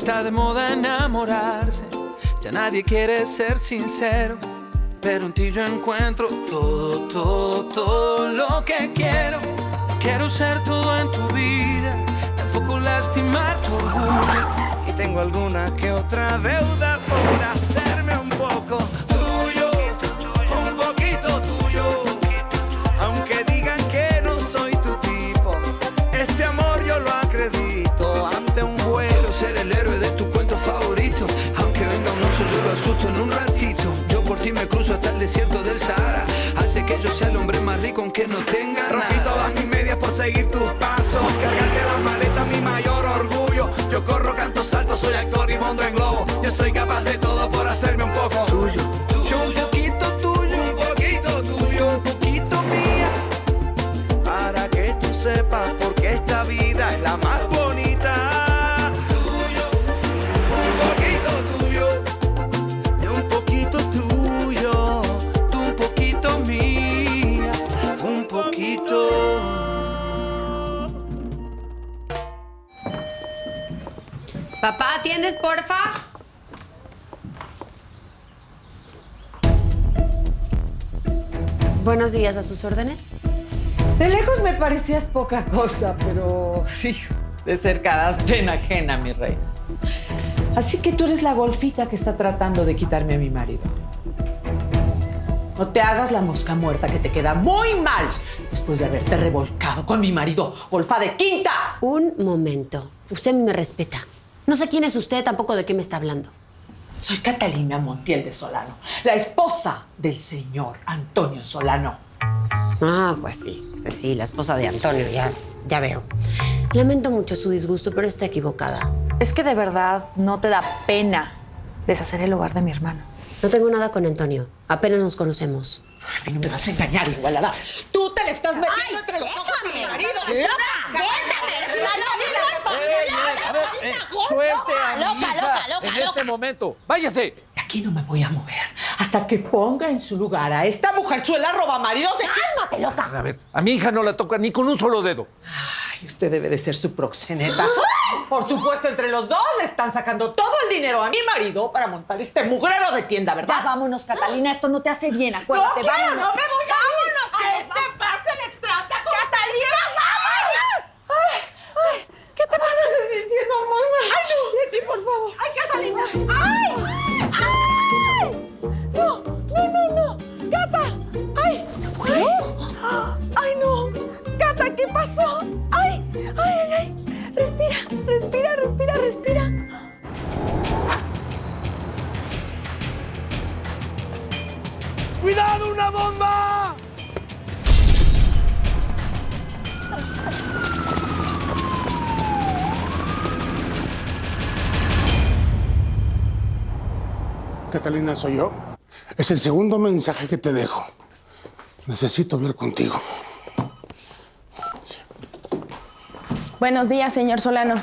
está de moda enamorarse, ya nadie quiere ser sincero, pero en ti yo encuentro todo lo que quiero. No quiero ser todo en tu vida, tampoco lastimar tu orgullo. Y tengo alguna que otra deuda por hacerme un poco tuyo, un poquito tuyo. Aunque digan que no soy tu tipo, este amor yo lo acredito. Ante un vuelo ser el héroe de tu cuento favorito. Aunque venga un oso yo lo asusto en un ratito. Yo por ti me cruzo hasta el desierto del Sahara. Hace que yo sea el hombre más rico aunque no tenga nada. Rompí todas mis medias por seguir tus pasos. Cargarte las maletas mi mayor orgullo. Yo corro, canto, salto, soy actor y monto en globo. Yo soy capaz de todo por hacerme un poco tuyo. Yo un poquito tuyo, un poquito tuyo, un poquito mía. Para que tú sepas por qué esta vida es la más bonita. Tuyo, un poquito tuyo, y un poquito tuyo, tú un poquito mía, un poquito. Papá, ¿atiendes, porfa? Buenos días, ¿a sus órdenes? De lejos me parecías poca cosa, pero sí, de cerca das pena ajena, mi reina. Así que tú eres la golfita que está tratando de quitarme a mi marido. No te hagas la mosca muerta, que te queda muy mal después de haberte revolcado con mi marido, golfa de quinta. Un momento. Usted me respeta. No sé quién es usted, tampoco de qué me está hablando. Soy Catalina Montiel de Solano, la esposa del señor Antonio Solano. Ah, pues sí, la esposa de Antonio, ya veo. Lamento mucho su disgusto, pero está equivocada. Es que de verdad no te da pena deshacer el hogar de mi hermano. No tengo nada con Antonio. Apenas nos conocemos. A mí no me vas a engañar, Igualada. Tú te le estás metiendo entre los ojos a mi marido. ¡Loca! ¡Déjame! ¡Eres una Suelte a mi loca, hija loca, en este momento. ¡Váyase! Aquí no me voy a mover hasta que ponga en su lugar a esta mujerzuela roba maridos de... ¡Cálmate, loca! A ver, a mi hija no la toca ni con un solo dedo. Ay, usted debe de ser su proxeneta. Por supuesto, entre los dos le están sacando todo el dinero a mi marido para montar este mugrero de tienda, ¿verdad? Ya vámonos, Catalina, esto no te hace bien, acuérdate, no quiero, vámonos. no me voy a ir. A este par se le trata como... ¡Catalina, vámonos! Ay, ¿qué te pasa? Me estoy sintiendo muy mal. ¡Ay, no! Leti, por favor. ¡Ay, Catalina! ¡Ay! ¡Ay! No! ¡Gata! ¡Ay! ¿Qué? ¡Ay, no! ¡Gata, qué pasó! ¡Ay! Respira. ¡Cuidado, una bomba! Catalina, soy yo. Es el segundo mensaje que te dejo. Necesito hablar contigo. Buenos días, señor Solano.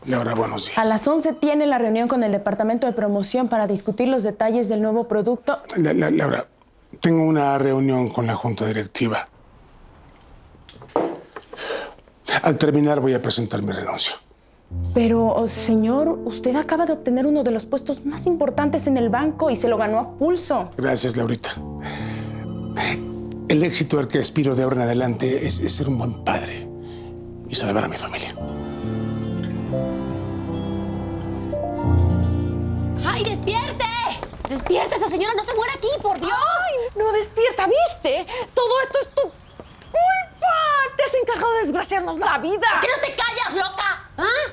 Laura, buenos días. A las 11 tiene la reunión con el departamento de promoción para discutir los detalles del nuevo producto. Laura, tengo una reunión con la junta directiva. Al terminar voy a presentar mi renuncia. Pero, señor, usted acaba de obtener uno de los puestos más importantes en el banco y se lo ganó a pulso. Gracias, Laurita. El éxito al que aspiro de ahora en adelante es ser un buen padre y salvar a mi familia. ¡Ay, despierte! ¡Despierte! ¡Esa señora no se muere aquí, por Dios! ¡Ay, no despierta! ¿Viste? Todo esto es tu culpa. Te has encargado de desgraciarnos la vida. ¿Por qué no te callas, loca? ¿Ah?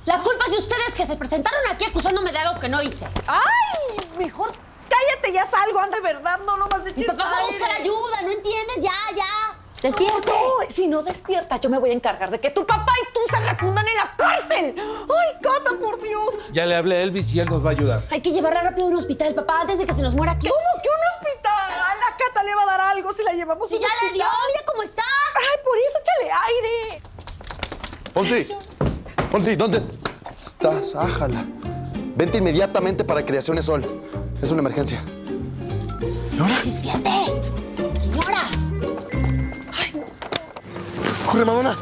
La culpa es de ustedes que se presentaron aquí acusándome de algo que no hice. ¡Ay! Mejor cállate, ya salgo. Anda, de verdad, no nomás de Mi papá fue a buscar ayuda, ¿no entiendes? Ya. ¡Despierte! No, si no despierta, yo me voy a encargar de que tu papá y tú se refundan en la cárcel. ¡Ay, Cata, por Dios! Ya le hablé a Elvis y él nos va a ayudar. Hay que llevarla rápido a un hospital, papá, antes de que se nos muera aquí. ¿Cómo que un hospital? A la Cata le va a dar algo si la llevamos a Si un ya hospital. le dio, mira cómo está. Ay, por eso échale aire. Fonsi, ¿dónde estás? Ájala. Vente inmediatamente para Creaciones Sol. Es una emergencia. ¡Despierte! ¡Señora! ¡Corre, Madonna!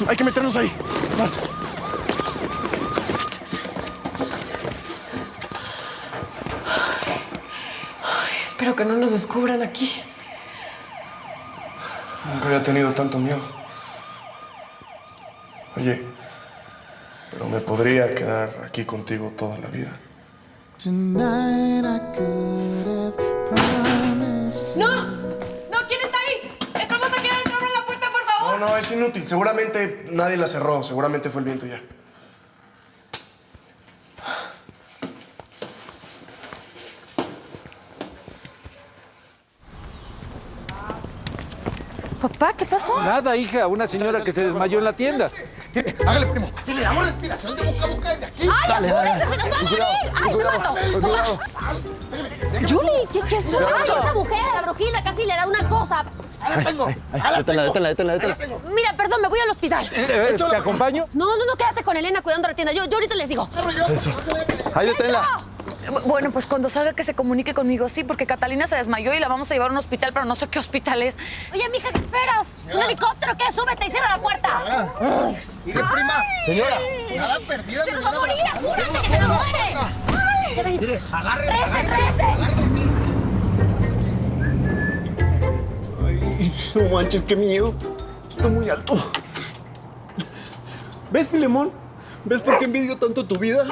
Hay que meternos ahí. Vas. Espero que no nos descubran aquí. Nunca había tenido tanto miedo. Oye, pero me podría quedar aquí contigo toda la vida. ¡No! ¡No! ¿Quién está ahí? ¡Estamos aquí adentro! ¡Abran la puerta, por favor! No, es inútil. Seguramente nadie la cerró. Seguramente fue el viento ya. Papá, ¿qué pasó? Nada, hija, una señora que se desmayó en la tienda. Hágale, primo. Si le damos respiración de boca a boca desde aquí. ¡Ay, apúrense! ¡Se nos va a morir! ¡Ay, me mato! Cuidado. Julie, ¿qué es esto? ¡Ay, esa mujer, la brujita, casi le da una cosa! Détenla. Mira, perdón, me voy al hospital. ¿Te acompaño? No, quédate con Elena cuidando la tienda. Yo ahorita les digo. Eso. Ahí deténla. Bueno, pues cuando salga que se comunique conmigo, sí, porque Catalina se desmayó y la vamos a llevar a un hospital, pero no sé qué hospital es. Oye, mija, ¿qué esperas? ¿Un helicóptero? ¿Qué? Súbete y cierra la puerta. Mire, prima. Señora, nada perdida. ¡Se nos va a morir! ¡Apúrate que se nos muere! Mire, agarre. Ay, no manches, qué miedo. Está muy alto. ¿Ves, Filemón? ¿Ves por qué envidio tanto tu vida?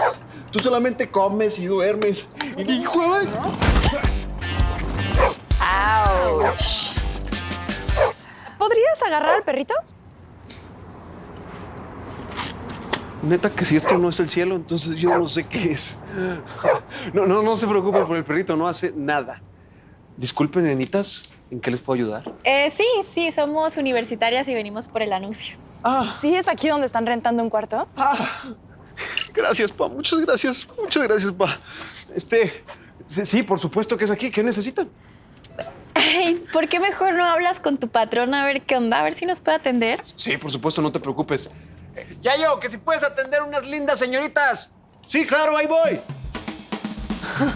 Tú solamente comes y duermes. Y juegas. ¿Podrías agarrar al perrito? Neta que si esto no es el cielo, entonces yo no sé qué es. No se preocupen por el perrito, no hace nada. Disculpen, nenitas, ¿en qué les puedo ayudar? Sí, somos universitarias y venimos por el anuncio. ¿Sí es aquí donde están rentando un cuarto? Gracias, pa, muchas gracias, pa. Sí, por supuesto que es aquí. ¿Qué necesitan? Ay, ¿por qué mejor no hablas con tu patrona a ver qué onda? A ver si nos puede atender. Sí, por supuesto, no te preocupes. Yayo, que si puedes atender unas lindas señoritas. Sí, claro, ahí voy.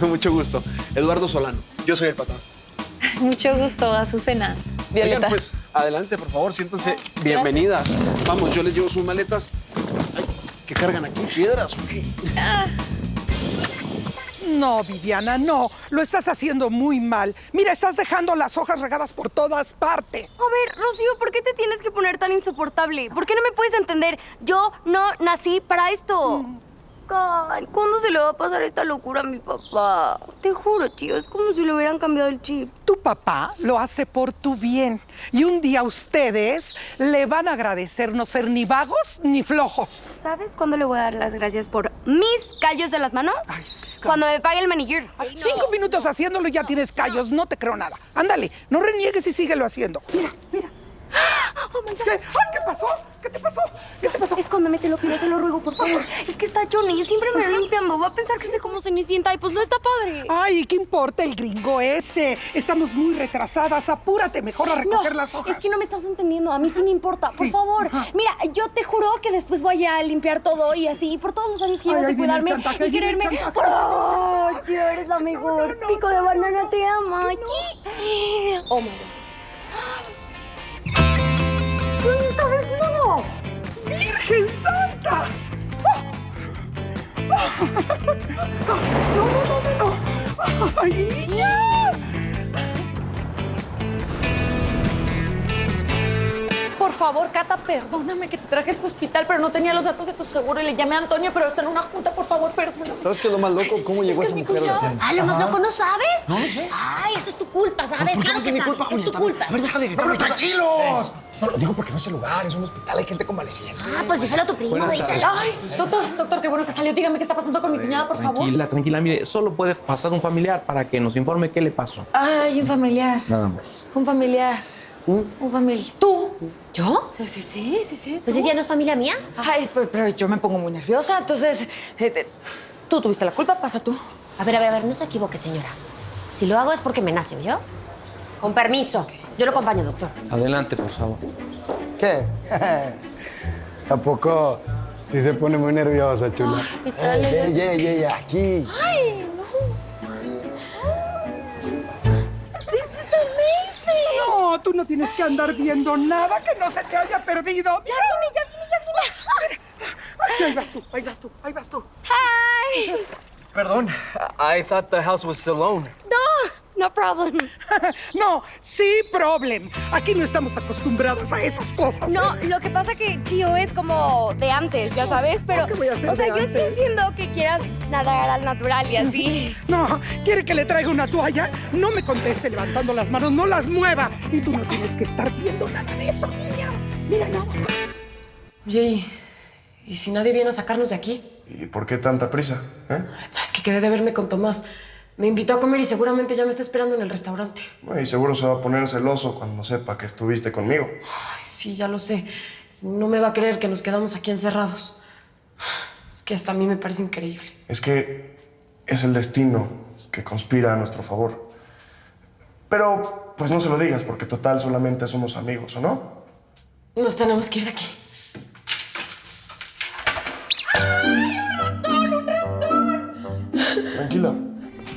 Mucho gusto. Eduardo Solano, yo soy el patrón. Mucho gusto, Azucena. Violeta. Oigan, pues, adelante, por favor, siéntense bienvenidas. Vamos, yo les llevo sus maletas. Ay, ¿qué cargan aquí? ¿Piedras o qué? No, Viviana, no. Lo estás haciendo muy mal. Mira, estás dejando las hojas regadas por todas partes. A ver, Rocío, ¿por qué te tienes que poner tan insoportable? ¿Por qué no me puedes entender? Yo no nací para esto. Ay, ¿cuándo se le va a pasar esta locura a mi papá? Te juro, tío, es como si le hubieran cambiado el chip. Tu papá lo hace por tu bien. Y un día ustedes le van a agradecer no ser ni vagos ni flojos. ¿Sabes cuándo le voy a dar las gracias por mis callos de las manos? Ay, cuando me pague el manicure. Ay, 5 minutos haciéndolo y ya tienes callos. No te creo nada. Ándale, no reniegues y síguelo haciendo. Mira. Oh my God. ¿Qué? Ay, ¿qué pasó? ¿Qué te pasó? Escóndeme, te lo pido, te lo ruego, por favor. Es que está Johnny, siempre me va limpiando. Va a pensar que sé cómo Cenicienta y pues no está padre. Ay, ¿qué importa el gringo ese? Estamos muy retrasadas. Apúrate mejor a recoger las hojas. Es que no me estás entendiendo. A mí sí me importa. Por Sí. favor. Ajá. Mira, yo te juro que después voy a limpiar todo y así. Por todos los años que llevas de cuidarme y quererme. Por favor, tío, eres la mejor. Pico de banana, te amo. Oh, my God. ¿Quién está desnudo? ¡Virgen Santa! No. ¡Ay, niña! Por favor, Cata, perdóname que te traje a este hospital, pero no tenía los datos de tu seguro y le llamé a Antonio, pero está en una junta, por favor, perdóname. ¿Sabes qué es lo más loco? ¿Cómo llegó esa mujer? Ah, lo más loco, ¿no sabes? No lo sé. Ay, eso es tu culpa, ¿sabes? ¿Por qué Claro no que es mi sabes. culpa, Es tu Julieta? culpa. A ver, deja de gritar. ¡Tranquilos! No, lo digo porque no es el lugar, es un hospital, hay gente convaleciente. Ah, pues díselo a tu primo, díselo. Ay, doctor, qué bueno que salió. Dígame qué está pasando con mi cuñada, por favor. Tranquila, mire, solo puede pasar un familiar para que nos informe qué le pasó. Ay, un familiar. Nada más. Un familiar. Un familiar. ¿Tú? ¿Yo? Sí. Pues ella no es familia mía. Ay, pero yo me pongo muy nerviosa, entonces... tú tuviste la culpa, pasa tú. A ver, no se equivoque, señora. Si lo hago es porque me nace, ¿oyó? Con permiso. Yo lo acompaño, doctor. Adelante, por favor. ¿Qué? ¿A poco sí se pone muy nerviosa, chula? Ey, aquí. Ay, no. No, tú no tienes que andar viendo nada que no se te haya perdido. Ya vine. Ahí vas tú. Hi. Perdón, I thought the house was alone. No problem. No, sí problem. Aquí no estamos acostumbrados a esas cosas. No, lo que pasa que Chio es como de antes, ya sabes, pero... ¿Qué voy a hacer o sea, de yo sí antes? entiendo que quieras nadar al natural y así. No, ¿quiere que le traiga una toalla? No me conteste levantando las manos, no las mueva. Y tú no tienes que estar viendo nada de eso, niña. Mira, no. Oye, ¿y si nadie viene a sacarnos de aquí? ¿Y por qué tanta prisa? Es que quedé de verme con Tomás. Me invitó a comer y seguramente ya me está esperando en el restaurante. Y seguro se va a poner celoso cuando sepa que estuviste conmigo. Ay, sí, ya lo sé. No me va a creer que nos quedamos aquí encerrados. Es que hasta a mí me parece increíble. Es que es el destino que conspira a nuestro favor. Pero, pues no se lo digas, porque total solamente somos amigos, ¿o no? Nos tenemos que ir de aquí. Tranquila.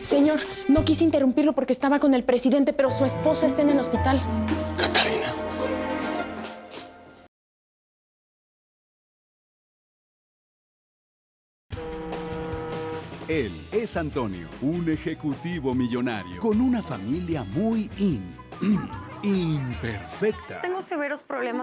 Señor, no quise interrumpirlo porque estaba con el presidente, pero su esposa está en el hospital. Catalina. Él es Antonio, un ejecutivo millonario con una familia muy imperfecta. Tengo severos problemas